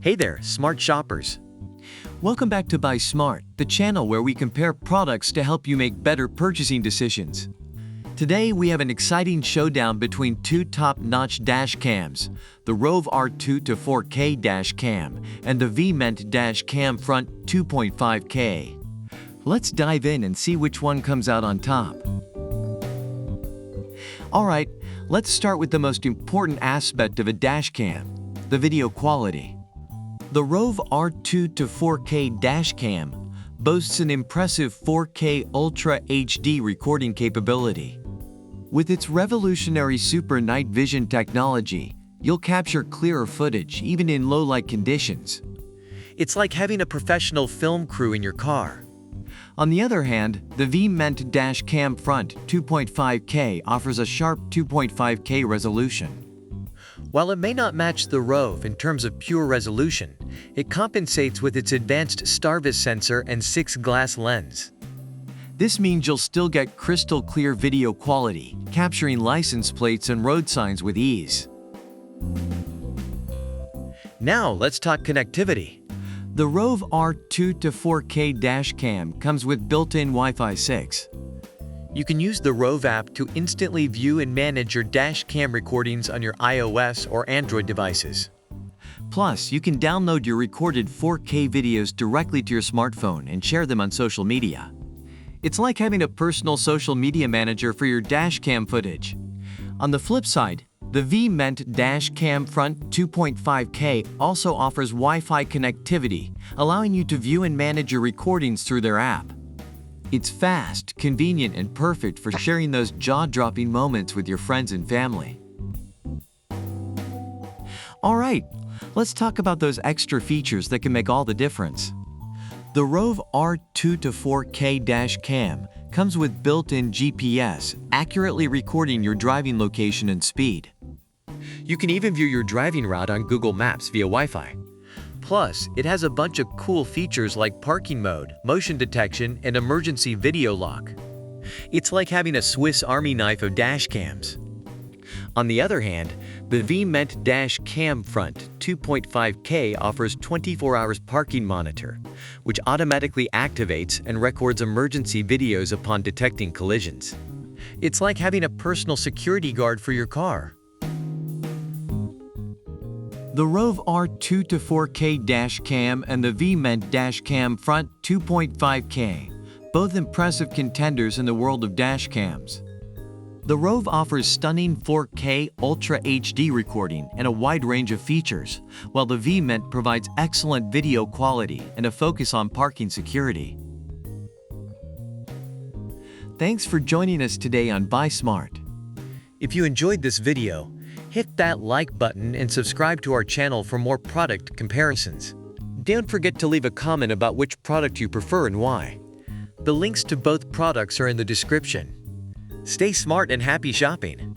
Hey there, smart shoppers. Welcome back to Buy Smart, the channel where we compare products to help you make better purchasing decisions. Today we have an exciting showdown between two top-notch dash cams, the ROVE R2-4K dash cam and the VEEMENT dash cam front 2.5K. Let's dive in and see which one comes out on top. Alright, let's start with the most important aspect of a dash cam, the video quality. The ROVE R2-4K dash cam boasts an impressive 4K Ultra HD recording capability. With its revolutionary Super Night Vision technology, you'll capture clearer footage even in low-light conditions. It's like having a professional film crew in your car. On the other hand, the VEEMENT dash cam front 2.5K offers a sharp 2.5K resolution. While it may not match the ROVE in terms of pure resolution, it compensates with its advanced Starvis sensor and 6-glass lens. This means you'll still get crystal clear video quality, capturing license plates and road signs with ease. Now let's talk connectivity. The ROVE R2-4K dash cam comes with built-in Wi-Fi 6. You can use the ROVE app to instantly view and manage your dash cam recordings on your iOS or Android devices. Plus, you can download your recorded 4K videos directly to your smartphone and share them on social media. It's like having a personal social media manager for your dash cam footage. On the flip side, the VEEMENT dash cam front 2.5K also offers Wi-Fi connectivity, allowing you to view and manage your recordings through their app. It's fast, convenient, and perfect for sharing those jaw-dropping moments with your friends and family. Alright, let's talk about those extra features that can make all the difference. The ROVE R2-4K dash cam comes with built-in GPS, accurately recording your driving location and speed. You can even view your driving route on Google Maps via Wi-Fi. Plus, it has a bunch of cool features like parking mode, motion detection, and emergency video lock. It's like having a Swiss Army knife of dash cams. On the other hand, the VEEMENT dash cam front 2.5K offers 24 hours parking monitor, which automatically activates and records emergency videos upon detecting collisions. It's like having a personal security guard for your car. The ROVE R2-4K dash cam and the VEEMENT dash cam front 2.5K, both impressive contenders in the world of dash cams. The ROVE offers stunning 4K Ultra HD recording and a wide range of features, while the VEEMENT provides excellent video quality and a focus on parking security. Thanks for joining us today on Buy Smart. If you enjoyed this video, hit that like button and subscribe to our channel for more product comparisons. Don't forget to leave a comment about which product you prefer and why. The links to both products are in the description. Stay smart and happy shopping!